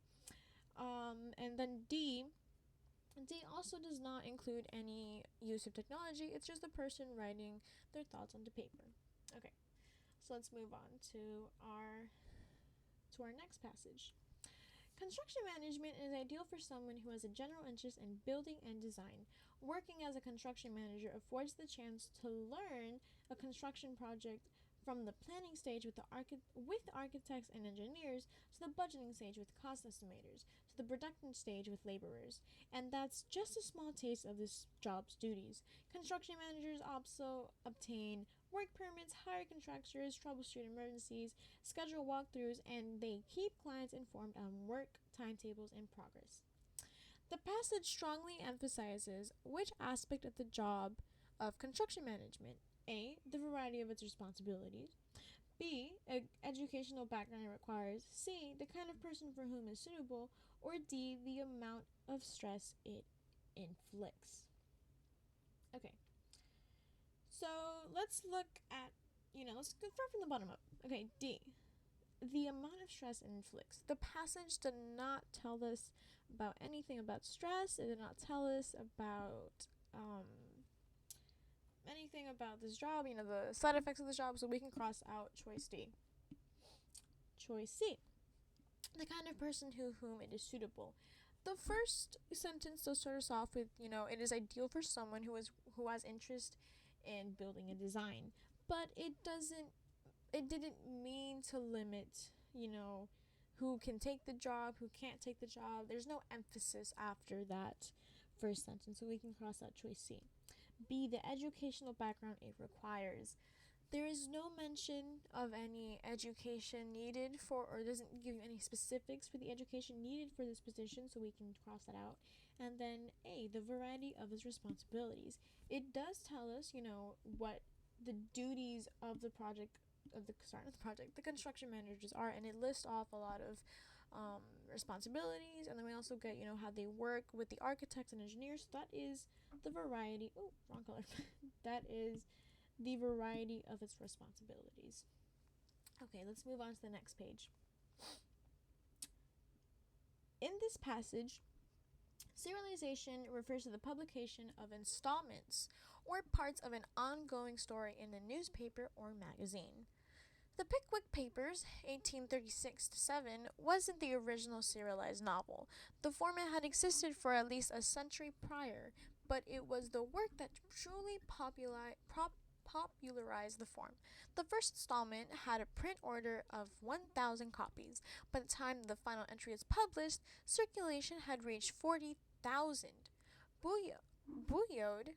And then D also does not include any use of technology. It's just a person writing their thoughts onto paper. Okay, so let's move on to our next passage. Construction management is ideal for someone who has a general interest in building and design. Working as a construction manager affords the chance to learn a construction project from the planning stage with architects and engineers, to the budgeting stage with cost estimators, to the production stage with laborers. And that's just a small taste of this job's duties. Construction managers also obtain work permits, hire contractors, troubleshoot emergencies, schedule walkthroughs, and they keep clients informed on work, timetables, and progress. The passage strongly emphasizes which aspect of the job of construction management: A, the variety of its responsibilities; B, educational background it requires; C, the kind of person for whom is suitable; or D, the amount of stress it inflicts. Okay, so let's look at, let's go from the bottom up. Okay, D, the amount of stress it inflicts. The passage did not tell us about anything about stress. It did not tell us about anything about this job, the side effects of the job, so we can cross out choice D. Choice C, the kind of person whom it is suitable. The first sentence does start us off with, it is ideal for someone who has interest in building a design, but it didn't mean to limit, who can take the job, who can't take the job. There's no emphasis after that first sentence, so we can cross out choice C. B, the educational background it requires. There is no mention of any education needed for, or doesn't give you any specifics for the education needed for this position, so we can cross that out. And then A, the variety of its responsibilities. It does tell us, what the duties of the the construction managers are, and it lists off a lot of responsibilities, and then we also get, how they work with the architects and engineers. So that is the variety. Oh, wrong color. That is the variety of its responsibilities. Okay, let's move on to the next page. In this passage, serialization refers to the publication of installments or parts of an ongoing story in a newspaper or magazine. The Pickwick Papers, 1836-7, wasn't the original serialized novel. The format had existed for at least a century prior, but it was the work that truly popularized the form. The first installment had a print order of 1,000 copies. By the time the final entry is published, circulation had reached 40,000. Buoyed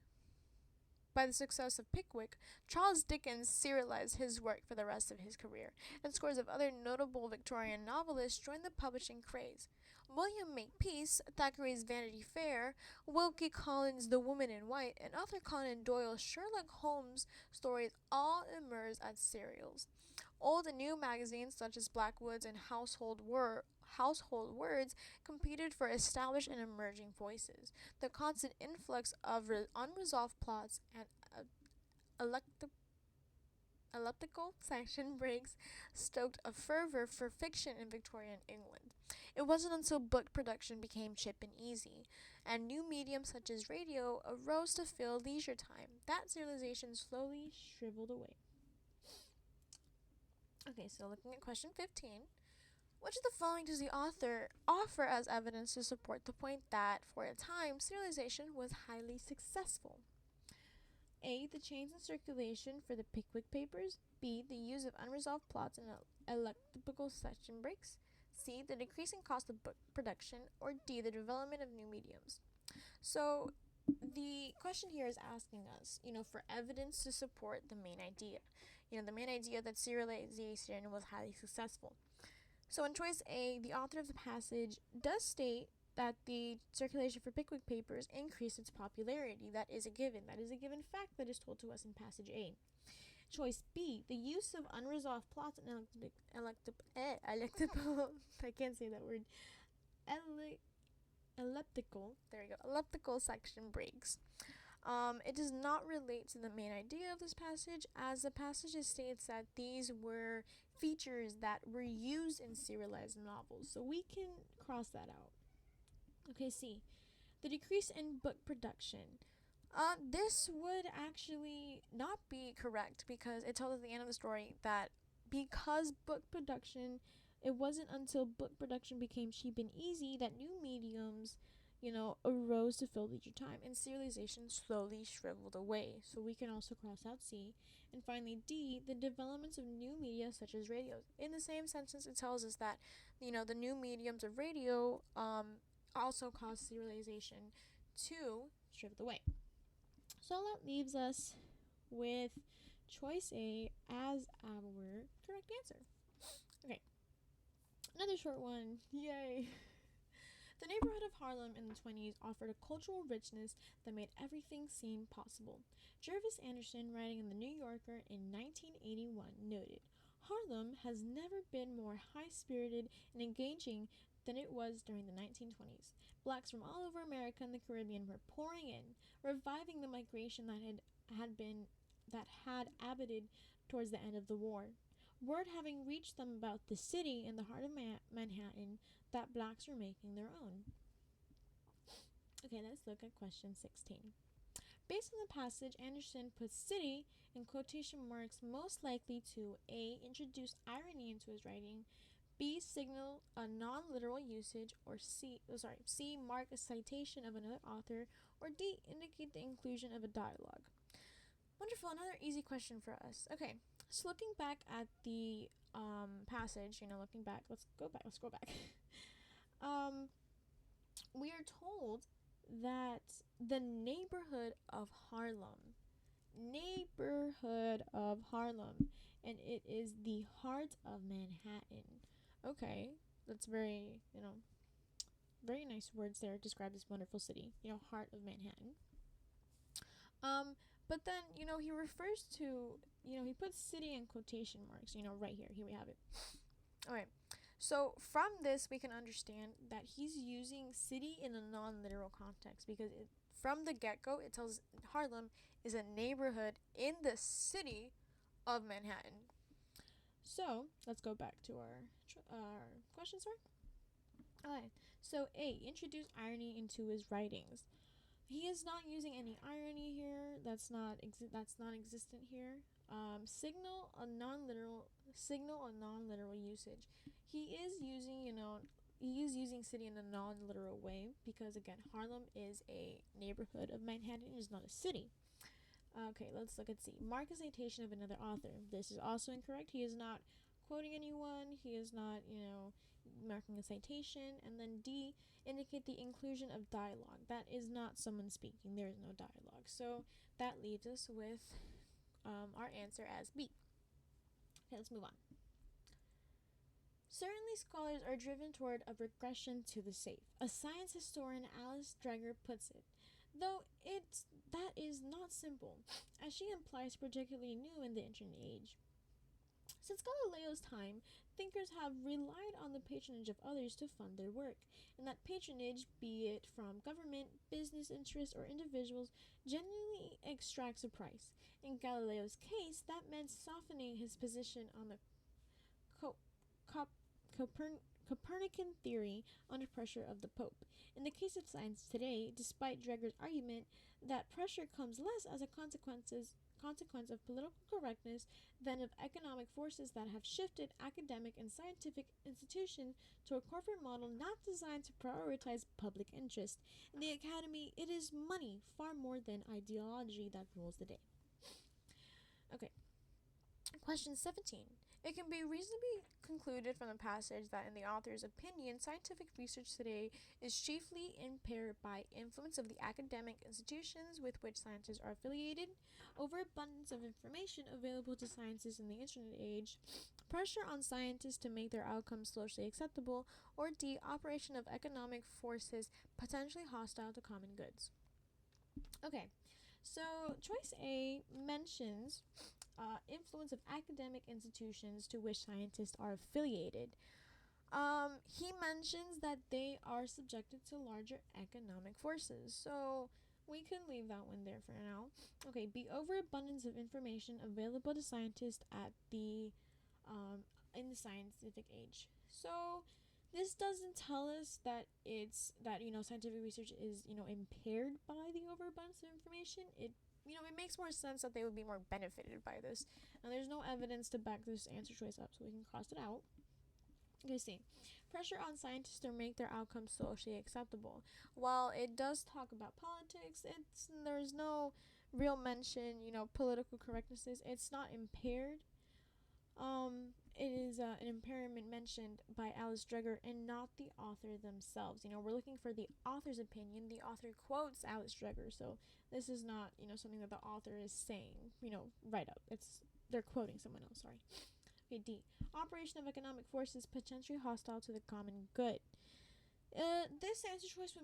by the success of Pickwick, Charles Dickens serialized his work for the rest of his career, and scores of other notable Victorian novelists joined the publishing craze. William Makepeace, Thackeray's Vanity Fair, Wilkie Collins' The Woman in White, and Arthur Conan Doyle's Sherlock Holmes stories all emerged as serials. Old and new magazines such as Blackwood's and Household Words competed for established and emerging voices. The constant influx of unresolved plots and elliptical section breaks stoked a fervor for fiction in Victorian England. It wasn't until book production became cheap and easy, and new mediums such as radio arose to fill leisure time, that serialization slowly shriveled away. Okay, so looking at question 15. Which of the following does the author offer as evidence to support the point that, for a time, serialization was highly successful? A, the change in circulation for the Pickwick Papers. B, the use of unresolved plots and elliptical section breaks. C, the decreasing cost of book production. Or D, the development of new mediums. So the question here is asking us, for evidence to support the main idea. The main idea that serialization was highly successful. So in choice A, the author of the passage does state that the circulation for Pickwick Papers increased its popularity. That is a given. That is a given fact that is told to us in passage A. Choice B, the use of unresolved plots and elliptical I can't say that word. Elliptical section breaks. It does not relate to the main idea of this passage, as the passage states that these were features that were used in serialized novels, so we can cross that out. Okay, C, the decrease in book production. This would actually not be correct, because it tells us at the end of the story that because book production, it wasn't until book production became cheap and easy that new mediums, arose to fill leisure time, and serialization slowly shriveled away. So we can also cross out C. And finally, D, the developments of new media such as radios. In the same sentence, it tells us that, the new mediums of radio also caused serialization to shrivel away. So that leaves us with choice A as our correct answer. Okay, another short one. Yay! The neighborhood of Harlem in the 20s offered a cultural richness that made everything seem possible. Jervis Anderson, writing in The New Yorker in 1981, noted, Harlem has never been more high-spirited and engaging than it was during the 1920s. Blacks from all over America and the Caribbean were pouring in, reviving the migration that had abated towards the end of the war. Word having reached them about the city in the heart of Manhattan that blacks were making their own. Okay, let's look at question 16. Based on the passage, Anderson puts city in quotation marks most likely to A. Introduce irony into his writing, B. Signal a non-literal usage, or C. Mark a citation of another author, or D. Indicate the inclusion of a dialogue. Wonderful, another easy question for us. Okay, so looking back at the passage, looking back, let's scroll back. We are told that the neighborhood of Harlem, and it is the heart of Manhattan. Okay, that's very, very nice words there to describe this wonderful city, heart of Manhattan. But then, he refers to, he puts city in quotation marks, right here. Here we have it. Okay. So from this, we can understand that he's using city in a non-literal context because from the get-go, it tells Harlem is a neighborhood in the city of Manhattan. So let's go back to our question, sir. Okay. So A, introduce irony into his writings. He is not using any irony here. That's not existent here. Signal a non-literal usage. He is using city in a non-literal way because again, Harlem is a neighborhood of Manhattan. It is not a city. Okay, let's look at C. Mark a citation of another author. This is also incorrect. He is not quoting anyone. He is not, marking a citation. And then D, indicate the inclusion of dialogue. That is not someone speaking. There is no dialogue. So that leaves us with our answer as B. Okay, let's move on. Certainly, scholars are driven toward a regression to the safe. As science historian Alice Dreger puts it, though that is not simple, as she implies particularly new in the internet age. Since Galileo's time, thinkers have relied on the patronage of others to fund their work, and that patronage, be it from government, business interests, or individuals, generally extracts a price. In Galileo's case, that meant softening his position on the Copernican theory under pressure of the Pope. In the case of science today, despite Dreger's argument that pressure comes less as a consequence of political correctness than of economic forces that have shifted academic and scientific institutions to a corporate model not designed to prioritize public interest. In the academy, it is money far more than ideology that rules the day. Okay. Question 17. It can be reasonably concluded from the passage that in the author's opinion, scientific research today is chiefly impaired by influence of the academic institutions with which scientists are affiliated, overabundance of information available to scientists in the internet age, pressure on scientists to make their outcomes socially acceptable, or D, operation of economic forces potentially hostile to common goods. Okay, so choice A mentions influence of academic institutions to which scientists are affiliated. He mentions that they are subjected to larger economic forces. So we can leave that one there for now. Okay, be overabundance of information available to scientists at the in the scientific age. So this doesn't tell us that scientific research is impaired by the overabundance of information. It makes more sense that they would be more benefited by this. And there's no evidence to back this answer choice up, so we can cross it out. Okay, see. Pressure on scientists to make their outcomes socially acceptable. While it does talk about politics, there's no real mention, political correctnesses. It's not impaired. it is an impairment mentioned by Alice Dreger and not the author themselves. We're looking for the author's opinion. The author quotes Alice Dreger, so this is not, something that the author is saying, right up. They're quoting someone else, sorry. Okay, D. Operation of economic forces potentially hostile to the common good. This answer choice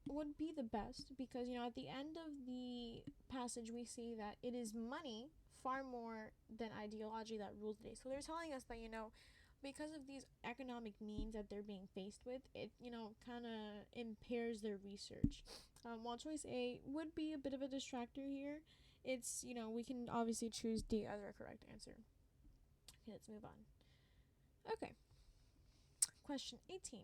would be the best because at the end of the passage we see that it is money far more than ideology that rules the day. So they're telling us that because of these economic means that they're being faced with, it kind of impairs their research. While choice A would be a bit of a distractor here, it's we can obviously choose D as our correct answer. Okay, let's move on. Okay, question 18.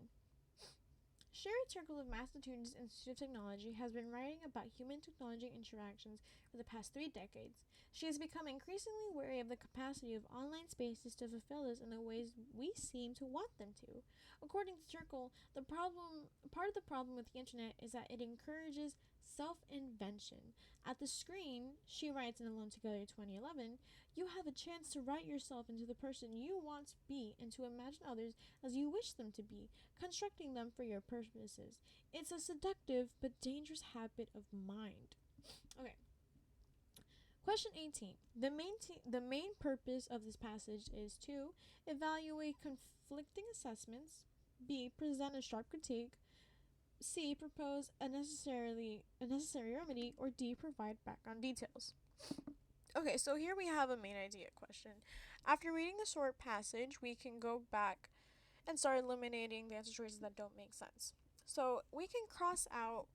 Sherry Turkle of Massachusetts Institute of Technology has been writing about human-technology interactions for the past 3 decades. She has become increasingly wary of the capacity of online spaces to fulfill us in the ways we seem to want them to. According to Turkle, part of the problem with the internet is that it encourages self-invention. At the screen, she writes in Alone Together 2011, you have a chance to write yourself into the person you want to be and to imagine others as you wish them to be, constructing them for your purposes. It's a seductive but dangerous habit of mind. Okay. Question 18. The main purpose of this passage is to evaluate conflicting assessments, B. Present a sharp critique, C. Propose a necessary remedy, or D. Provide background details. Okay, so here we have a main idea question. After reading the short passage, we can go back and start eliminating the answer choices that don't make sense. So we can cross out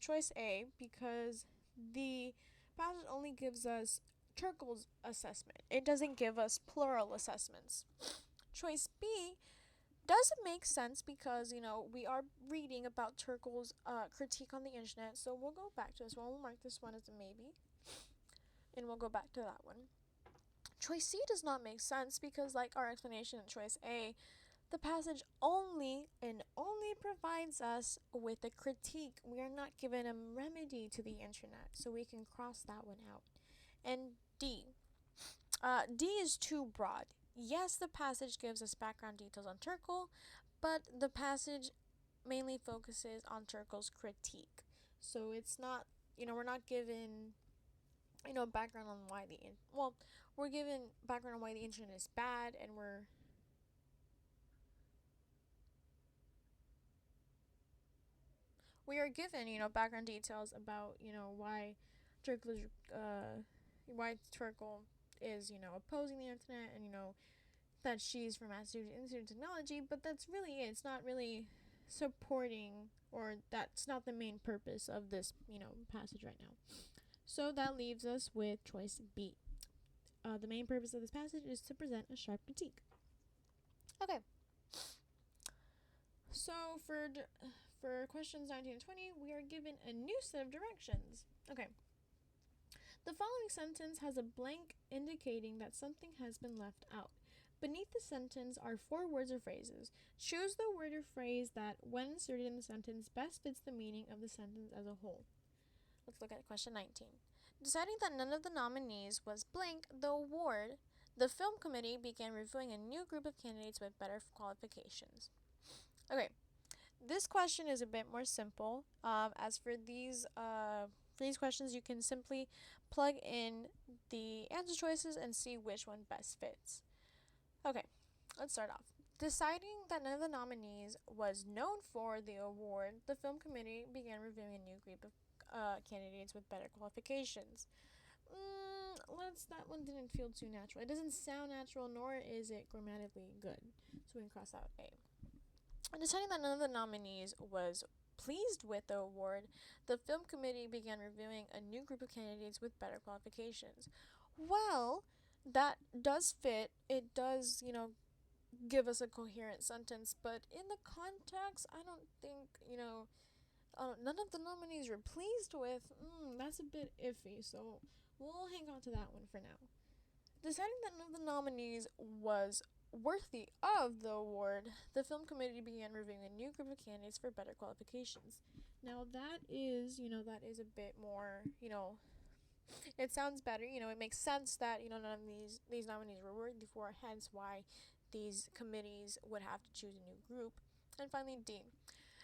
choice A because the passage only gives us Turkle's assessment. It doesn't give us plural assessments. Choice B doesn't make sense because, we are reading about Turkle's critique on the internet. So we'll go back to this one. We'll mark this one as a maybe. And we'll go back to that one. Choice C does not make sense because, like our explanation in choice A, the passage only provides us with a critique. We are not given a remedy to the internet, so we can cross that one out. And D. D is too broad. Yes, the passage gives us background details on Turkle, but the passage mainly focuses on Turkle's critique. So it's not, we're not given, background on why we're given background on why the internet is bad, and we are given, background details about, why Turkle is, is, opposing the internet, and, that she's from Massachusetts Institute of Technology, but that's really it. It's not really supporting, or that's not the main purpose of this, passage right now. So that leaves us with choice B. The main purpose of this passage is to present a sharp critique. Okay. So for questions 19 and 20, we are given a new set of directions. Okay. The following sentence has a blank indicating that something has been left out. Beneath the sentence are 4 words or phrases. Choose the word or phrase that, when inserted in the sentence, best fits the meaning of the sentence as a whole. Let's look at question 19. Deciding that none of the nominees was blank the award, the film committee began reviewing a new group of candidates with better qualifications. Okay, this question is a bit more simple. As for these questions, you can simply plug in the answer choices and see which one best fits. Okay, let's start off. Deciding that none of the nominees was known for the award, the film committee began reviewing a new group of candidates with better qualifications. That one didn't feel too natural. It doesn't sound natural, nor is it grammatically good. So we can cross out A. Deciding that none of the nominees was pleased with the award, the film committee began reviewing a new group of candidates with better qualifications. Well, that does fit. It does, give us a coherent sentence, but in the context, I don't think, none of the nominees were pleased with. That's a bit iffy, so we'll hang on to that one for now. Deciding that none of the nominees was worthy of the award, the film committee began reviewing a new group of candidates for better qualifications. Now that is a bit more, It sounds better. It makes sense that none of these nominees were worthy for, hence why these committees would have to choose a new group. And finally, D.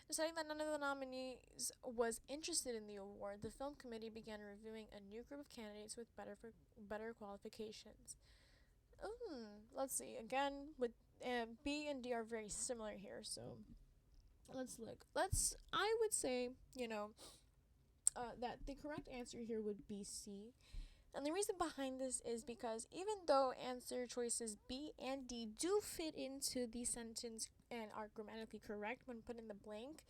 Deciding that none of the nominees was interested in the award, the film committee began reviewing a new group of candidates with better qualifications. Let's see. Again, with B and D are very similar here, so let's look. I would say, that the correct answer here would be C. And the reason behind this is because even though answer choices B and D do fit into the sentence and are grammatically correct when put in the blank,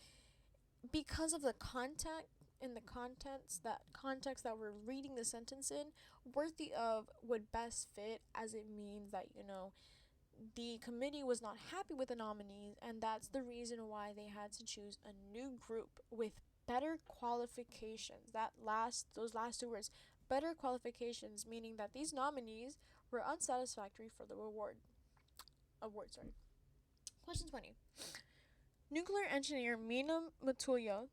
because of the context that we're reading the sentence in, worthy of would best fit, as it means that the committee was not happy with the nominees, and that's the reason why they had to choose a new group with better qualifications. Those last two words, better qualifications, meaning that these nominees were unsatisfactory for the award. Question 20. Nuclear engineer Mina Mutyala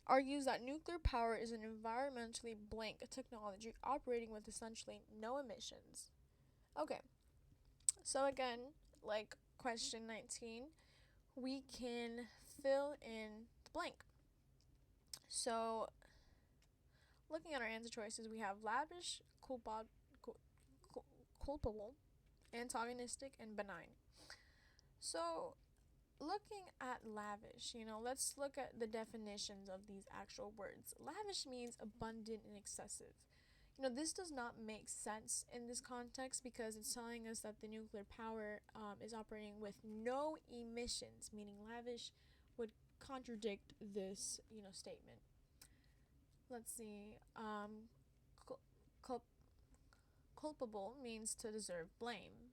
argues that nuclear power is an environmentally blank technology operating with essentially no emissions. Okay, so again, like question 19, we can fill in the blank. So, looking at our answer choices, we have lavish, culpable, antagonistic, and benign. So, looking at lavish, let's look at the definitions of these actual words. Lavish means abundant and excessive. This does not make sense in this context because it's telling us that the nuclear power is operating with no emissions, meaning lavish would contradict this, statement. Let's see. Culpable means to deserve blame.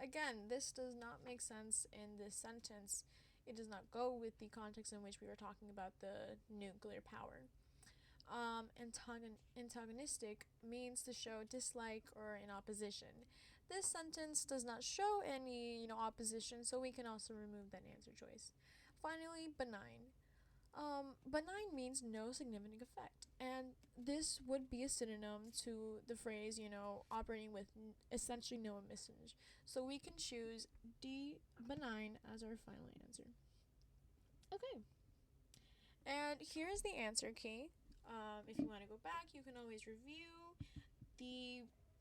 Again, this does not make sense in this sentence. It does not go with the context in which we were talking about the nuclear power. Antagonistic means to show dislike or in opposition. This sentence does not show any, opposition, so we can also remove that answer choice. Finally, benign. Benign means no significant effect, and this would be a synonym to the phrase, operating with essentially no emissions. So we can choose D, benign, as our final answer. Okay. And here's the answer key. If you want to go back, you can always review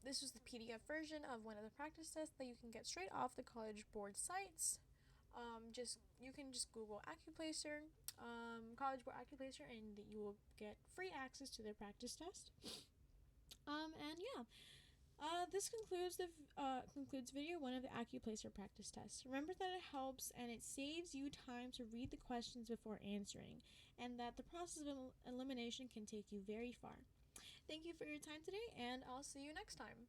this was the PDF version of one of the practice tests that you can get straight off the College Board sites. You can just Google ACCUPLACER, College Board ACCUPLACER, and you will get free access to their practice test. And yeah, this concludes video 1 of the ACCUPLACER practice test. Remember that it helps and it saves you time to read the questions before answering, and that the process of elimination can take you very far. Thank you for your time today, and I'll see you next time.